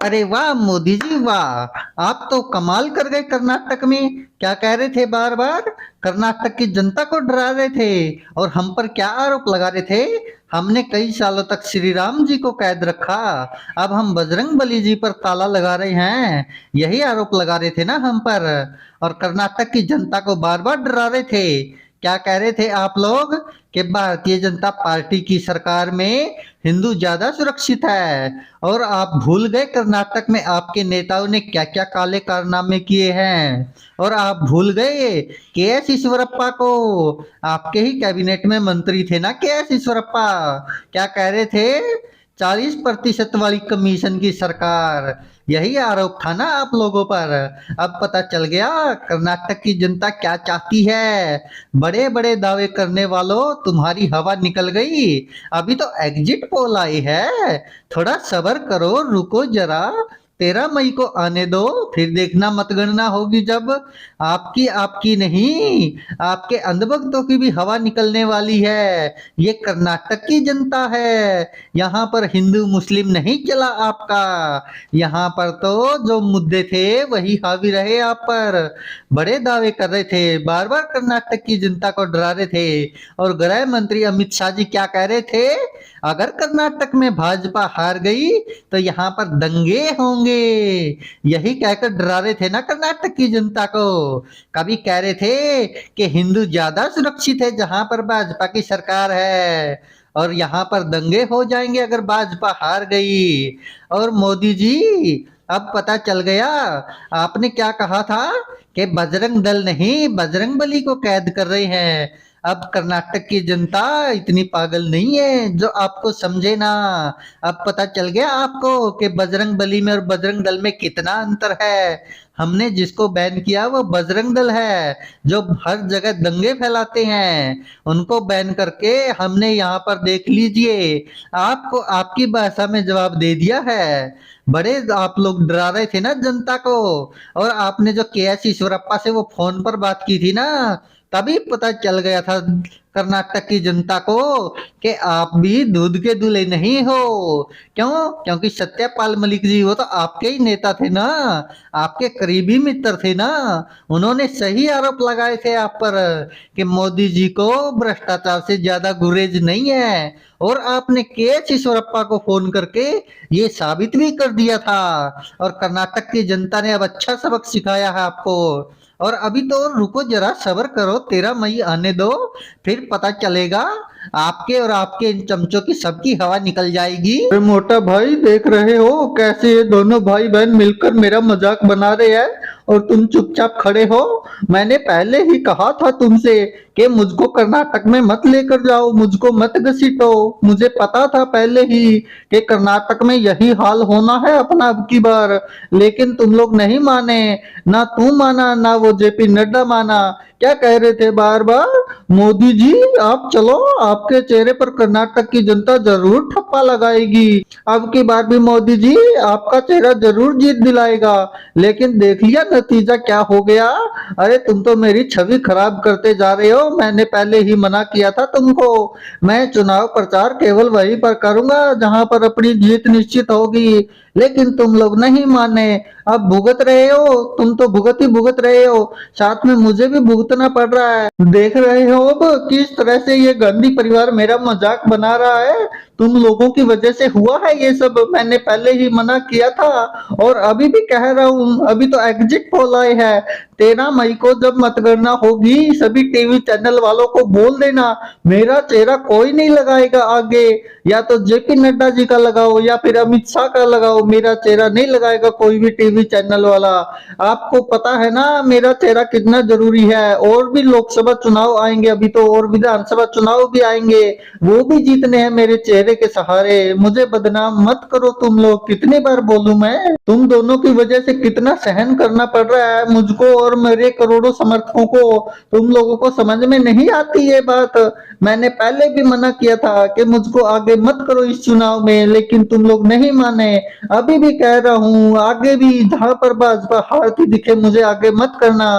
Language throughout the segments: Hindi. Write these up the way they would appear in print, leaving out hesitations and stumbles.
अरे वाह मोदी जी वाह, आप तो कमाल कर गए कर्नाटक में। क्या कह रहे थे बार बार? कर्नाटक की जनता को डरा रहे थे और हम पर क्या आरोप लगा रहे थे? हमने कई सालों तक श्री राम जी को कैद रखा, अब हम बजरंग बली जी पर ताला लगा रहे हैं, यही आरोप लगा रहे थे ना हम पर। और कर्नाटक की जनता को बार बार डरा रहे थे। क्या कह रहे थे आप लोग कि भारतीय जनता पार्टी की सरकार में हिंदू ज्यादा सुरक्षित है। और आप भूल गए कर्नाटक में आपके नेताओं ने क्या क्या काले कारनामे किए हैं। और आप भूल गए के एस ईश्वरप्पा को, आपके ही कैबिनेट में मंत्री थे ना के एस ईश्वरप्पा। क्या कह रहे थे? 40% वाली कमीशन की सरकार, यही आरोप था ना आप लोगों पर। अब पता चल गया कर्नाटक की जनता क्या चाहती है। बड़े बड़े दावे करने वालों, तुम्हारी हवा निकल गई। अभी तो एग्जिट पोल आई है, थोड़ा सब्र करो, रुको जरा। 13 मई को आने दो, फिर देखना मतगणना होगी जब। आपकी आपकी नहीं, आपके अंधभक्तों की भी हवा निकलने वाली है। ये कर्नाटक की जनता है, यहाँ पर हिंदू मुस्लिम नहीं चला आपका। यहाँ पर तो जो मुद्दे थे वही हावी रहे आप पर। बड़े दावे कर रहे थे, बार बार कर्नाटक की जनता को डरा रहे थे। और गृह मंत्री अमित शाह जी क्या कह रहे थे? अगर कर्नाटक में भाजपा हार गई तो यहाँ पर दंगे होंगे, यही कहकर डरा रहे थे ना कर्नाटक की जनता को। कभी कह रहे थे कि हिंदू ज्यादा सुरक्षित है जहां पर भाजपा की सरकार है, और यहाँ पर दंगे हो जाएंगे अगर भाजपा हार गई। और मोदी जी, अब पता चल गया आपने क्या कहा था कि बजरंग दल नहीं बजरंग बली को कैद कर रहे हैं। अब कर्नाटक की जनता इतनी पागल नहीं है जो आपको समझे ना। अब पता चल गया आपको कि बजरंग बली में और बजरंग दल में कितना अंतर है। हमने जिसको बैन किया वो बजरंग दल है, जो हर जगह दंगे फैलाते हैं। उनको बैन करके हमने यहाँ पर देख लीजिए, आपको आपकी भाषा में जवाब दे दिया है। बड़े आप लोग डरा रहे थे ना जनता को। और आपने जो के एस ईश्वरप्पा से वो फोन पर बात की थी ना, तभी पता चल गया था कर्नाटक की जनता को कि आप भी दूध के दूल्हे नहीं हो। क्यों? क्योंकि सत्यपाल मलिक जी वो तो आपके ही नेता थे ना, आपके करीबी मित्र थे ना। उन्होंने सही आरोप लगाए थे आप पर कि मोदी जी को भ्रष्टाचार से ज्यादा गुरेज नहीं है। और आपने के एस ईश्वरप्पा को फोन करके ये साबित भी कर दिया था। और कर्नाटक की जनता ने अब अच्छा सबक सिखाया है आपको। और अभी तो रुको जरा, सब्र करो, 13 मई आने दो, फिर पता चलेगा। आपके और आपके इन चमचों की सबकी हवा निकल जाएगी। अरे मोटा भाई, देख रहे हो कैसे ये दोनों भाई बहन मिलकर मेरा मजाक बना रहे हैं और तुम चुपचाप खड़े हो। मैंने पहले ही कहा था तुमसे कि मुझको कर्नाटक में मत लेकर जाओ, मुझको मत घसीटो। मुझे पता था पहले ही कि कर्नाटक में यही हाल होना है अपना अब की बार। लेकिन तुम लोग नहीं माने, ना तू माना ना वो जेपी नड्डा माना। क्या कह रहे थे बार बार? मोदी जी आप चलो, आपके चेहरे पर कर्नाटक की जनता जरूर ठप्पा लगाएगी। अब की बार भी मोदी जी आपका चेहरा जरूर जीत दिलाएगा। लेकिन देख लिया नतीजा क्या हो गया। अरे तुम तो मेरी छवि खराब करते जा रहे हो, मैंने पहले ही मना किया था तुमको। मैं चुनाव प्रचार केवल वहीं पर करूंगा जहां पर अपनी जीत निश्चित होगी। लेकिन तुम लोग नहीं माने, अब भुगत रहे हो, तुम तो भुगत ही भुगत रहे हो, साथ में मुझे भी भुगतना पड़ रहा है। देख रहे हो अब किस तरह से ये गांधी परिवार मेरा मजाक बना रहा है। तुम लोगों की वजह से हुआ है ये सब, मैंने पहले ही मना किया था और अभी भी कह रहा हूँ। अभी तो एग्जिट पोल आए है, 13 मई को जब मतगणना होगी सभी टीवी चैनल वालों को बोल देना मेरा चेहरा कोई नहीं लगाएगा आगे। या तो जेपी नड्डा जी का लगाओ या फिर अमित शाह का लगाओ, मेरा चेहरा नहीं लगाएगा कोई भी टीवी चैनल वाला। आपको पता है ना मेरा चेहरा कितना जरूरी है। और भी लोकसभा चुनाव आएंगे अभी तो, और विधानसभा चुनाव भी आएंगे, वो भी जीतने हैं मेरे चेहरे के सहारे। मुझे बदनाम मत करो तुम लोग, कितनी बार बोलूं मैं? तुम दोनों की वजह से कितना सहन करना पड़ रहा है मुझको और मेरे करोड़ों समर्थकों को। तुम लोगों को समझ में नहीं आती ये बात। मैंने पहले भी मना किया था कि मुझको आगे मत करो इस चुनाव में, लेकिन तुम लोग नहीं माने। अभी भी कह रहा हूँ, आगे भी जहां पर भाजपा हारती दिखे मुझे आगे मत करना।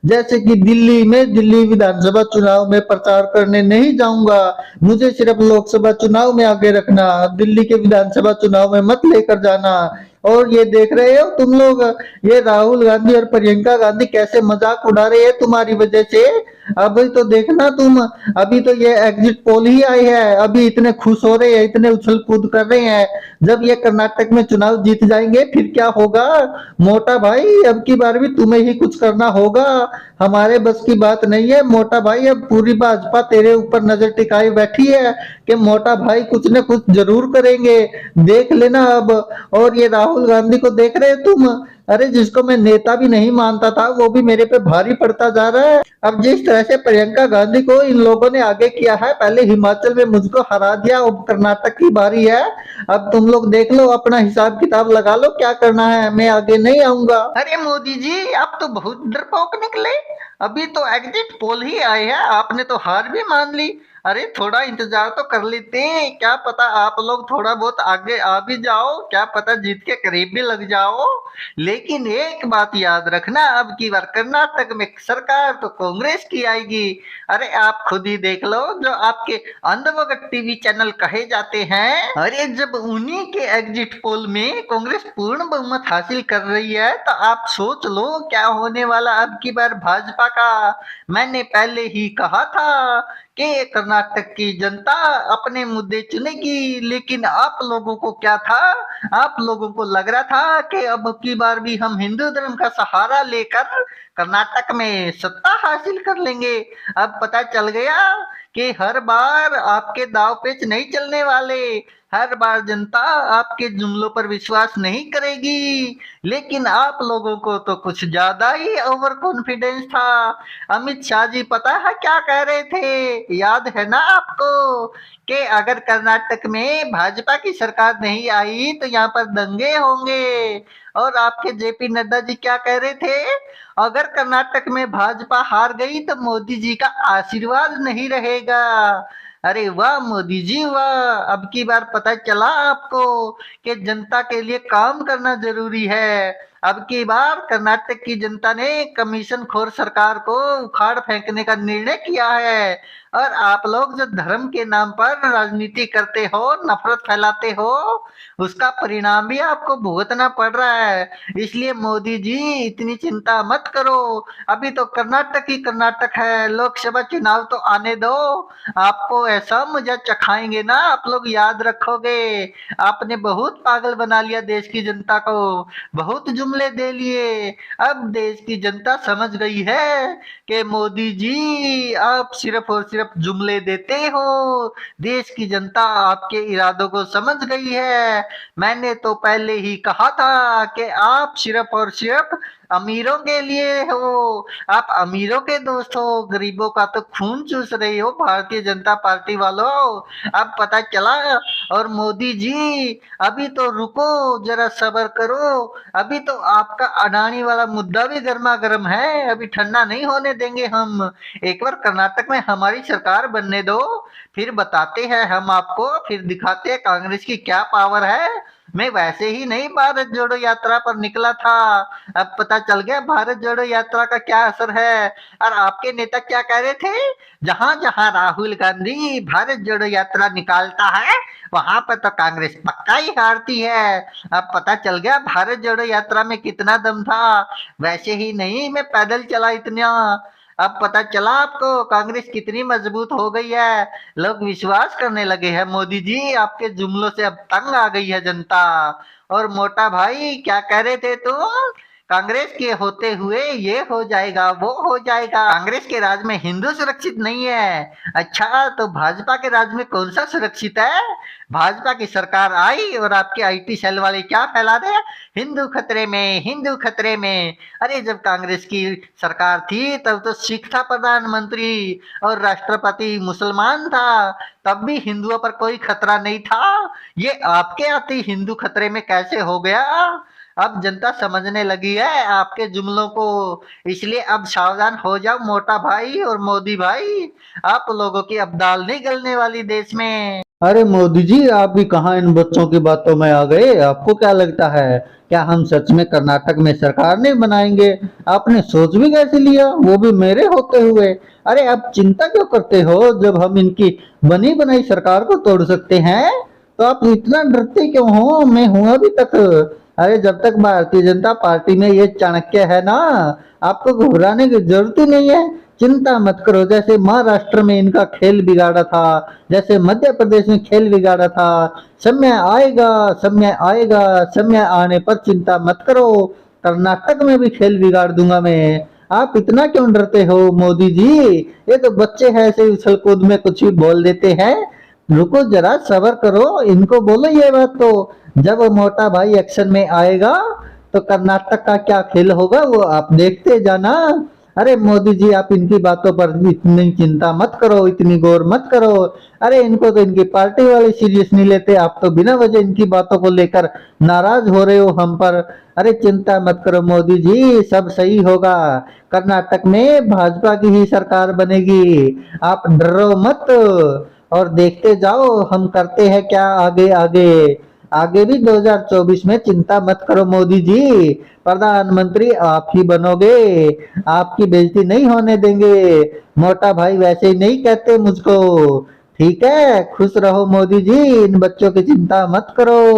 जैसे कि दिल्ली में, दिल्ली विधानसभा चुनाव में प्रचार करने नहीं जाऊंगा, मुझे सिर्फ लोकसभा चुनाव में आगे रखना, दिल्ली के विधानसभा चुनाव में मत लेकर जाना। और ये देख रहे हो तुम लोग, ये राहुल गांधी और प्रियंका गांधी कैसे मजाक उड़ा रहे हैं तुम्हारी वजह से। अभी तो देखना तुम, अभी तो ये एग्जिट पोल ही आई है, अभी इतने खुश हो रहे हैं, इतने उछल कूद कर रहे हैं। जब ये कर्नाटक में चुनाव जीत जाएंगे फिर क्या होगा। मोटा भाई अब की बार भी तुम्हें ही कुछ करना होगा, हमारे बस की बात नहीं है मोटा भाई। अब पूरी भाजपा तेरे ऊपर नजर टिकाई बैठी है कि मोटा भाई कुछ न कुछ जरूर करेंगे, देख लेना अब। और ये राहुल गांधी को देख रहे हो तुम, अरे जिसको मैं नेता भी नहीं मानता था वो भी मेरे पे भारी पड़ता जा रहा है। अब जिस तरह से प्रियंका गांधी को इन लोगों ने आगे किया है, पहले हिमाचल में मुझको हरा दिया, अब कर्नाटक की बारी है। अब तुम लोग देख लो, अपना हिसाब किताब लगा लो क्या करना है, मैं आगे नहीं आऊंगा। अरे मोदी जी आप तो बहुत डरपोक निकले, अभी तो एग्जिट पोल ही आए हैं, आपने तो हार भी मान ली। अरे थोड़ा इंतजार तो कर लेते, क्या पता आप लोग थोड़ा बहुत आगे आ भी जाओ, क्या पता जीत के करीब भी लग जाओ। लेकिन एक बात याद रखना, अब की बार कर्नाटक में सरकार तो कांग्रेस की आएगी। अरे आप खुद ही देख लो, जो आपके अंधभगत टीवी चैनल कहे जाते हैं, अरे जब उन्हीं के एग्जिट पोल में कांग्रेस पूर्ण बहुमत हासिल कर रही है तो आप सोच लो क्या होने वाला अब की बार भाजपा का। मैंने पहले ही कहा था कि कर्नाटक की जनता अपने मुद्दे चुनेगी, लेकिन आप लोगों को क्या था, आप लोगों को लग रहा था कि अब की बार भी हम हिंदू धर्म का सहारा लेकर कर्नाटक में सत्ता हासिल कर लेंगे। अब पता चल गया कि हर बार आपके दाव पेच नहीं चलने वाले, हर बार जनता आपके जुमलों पर विश्वास नहीं करेगी। लेकिन आप लोगों को तो कुछ ज्यादा ही ओवर कॉन्फिडेंस था। अमित शाह जी पता है क्या कह रहे थे, याद है ना आपको, कि अगर कर्नाटक में भाजपा की सरकार नहीं आई तो यहाँ पर दंगे होंगे। और आपके जेपी नड्डा जी क्या कह रहे थे, अगर कर्नाटक में भाजपा हार गई तो मोदी जी का आशीर्वाद नहीं रहेगा। अरे वाह मोदी जी वाह, अब की बार पता चला आपको कि जनता के लिए काम करना जरूरी है। अब की बार कर्नाटक की जनता ने कमीशन खोर सरकार को उखाड़ फेंकने का निर्णय किया है। और आप लोग जो धर्म के नाम पर राजनीति करते हो, नफरत फैलाते हो, उसका परिणाम भी आपको भुगतना पड़ रहा है। इसलिए मोदी जी इतनी चिंता मत करो, अभी तो कर्नाटक ही कर्नाटक है, लोकसभा चुनाव तो आने दो, आपको ऐसा मजा चखाएंगे ना आप लोग याद रखोगे। आपने बहुत पागल बना लिया देश की जनता को, बहुत जुमले दे लिए। अब देश की जनता समझ गई है कि मोदी जी आप सिर्फ और सिर्फ जुमले देते हो, देश की जनता आपके इरादों को समझ गई है। मैंने तो पहले ही कहा था कि आप सिर्फ और सिर्फ अमीरों के लिए हो, आप अमीरों के दोस्त हो, गरीबों का तो खून चूस रहे हो भारतीय जनता पार्टी वालों। अब पता चला। और मोदी जी अभी तो रुको, जरा सब्र करो, अभी तो आपका अडानी वाला मुद्दा भी गर्मा गर्म है, अभी ठंडा नहीं होने देंगे हम। एक बार कर्नाटक में हमारी सरकार बनने दो, फिर बताते हैं हम आपको, फिर दिखाते हैं कांग्रेस की क्या पावर है। मैं वैसे ही नहीं भारत जोड़ो यात्रा पर निकला था, अब पता चल गया भारत जोड़ो यात्रा का क्या असर है। और आपके नेता क्या कह रहे थे, जहां जहां राहुल गांधी भारत जोड़ो यात्रा निकालता है वहां पर तो कांग्रेस पक्का ही हारती है। अब पता चल गया भारत जोड़ो यात्रा में कितना दम था, वैसे ही नहीं मैं पैदल चला इतना। अब पता चला आपको कांग्रेस कितनी मजबूत हो गई है, लोग विश्वास करने लगे हैं मोदी जी, आपके जुमलों से अब तंग आ गई है जनता। और मोटा भाई क्या कह रहे थे तुम, कांग्रेस के होते हुए ये हो जाएगा वो हो जाएगा, कांग्रेस के राज में हिंदू सुरक्षित नहीं है। अच्छा तो भाजपा के राज में कौन सा सुरक्षित है, भाजपा की सरकार आई और आपके आईटी सेल वाले क्या फैला रहे, हिंदू खतरे में हिंदू खतरे में। अरे जब कांग्रेस की सरकार थी तब तो सिख था प्रधानमंत्री और राष्ट्रपति मुसलमान था, तब भी हिंदुओं पर कोई खतरा नहीं था। ये आपके आते ही हिंदू खतरे में कैसे हो गया। अब जनता समझने लगी है आपके जुमलों को, इसलिए अब सावधान हो जाओ मोटा भाई और मोदी भाई, आप लोगों की अब दाल नहीं गलने वाली देश में। अरे मोदी जी आप भी कहाँ इन बच्चों की बातों में आ गए, आपको क्या लगता है क्या हम सच में कर्नाटक में सरकार नहीं बनाएंगे, आपने सोच भी कैसे लिया वो भी मेरे होते हुए। अरे आप चिंता क्यों करते हो, जब हम इनकी बनी बनाई सरकार को तोड़ सकते हैं तो आप इतना डरते क्यों हो, मैं हूं अभी तक। अरे जब तक भारतीय जनता पार्टी में ये चाणक्य है ना, आपको घबराने की जरूरत ही नहीं है। चिंता मत करो, जैसे महाराष्ट्र में इनका खेल बिगाड़ा था, जैसे मध्य प्रदेश में खेल बिगाड़ा था, समय आएगा, समय आएगा, समय आने पर चिंता मत करो, कर्नाटक में भी खेल बिगाड़ दूंगा मैं। आप इतना क्यों डरते हो मोदी जी? ये तो बच्चे हैं, ऐसे उछल कूद में कुछ भी बोल देते हैं। रुको जरा, सब्र करो, इनको बोलो ये बात तो। जब मोटा भाई एक्शन में आएगा तो कर्नाटक का क्या खेल होगा वो आप देखते जाना। अरे मोदी जी, आप इनकी बातों पर इतनी चिंता मत करो, इतनी गौर मत करो। अरे इनको तो इनकी पार्टी वाले सीरियस नहीं लेते, आप तो बिना वजह इनकी बातों को लेकर नाराज हो रहे हो हम पर। अरे चिंता मत करो मोदी जी, सब सही होगा। कर्नाटक में भाजपा की ही सरकार बनेगी, आप डरो मत। और देखते जाओ हम करते हैं क्या आगे आगे। आगे भी 2024 में चिंता मत करो मोदी जी, प्रधानमंत्री आप ही बनोगे, आपकी बेइज्जती नहीं होने देंगे। मोटा भाई वैसे ही नहीं कहते मुझको। ठीक है, खुश रहो मोदी जी, इन बच्चों की चिंता मत करो।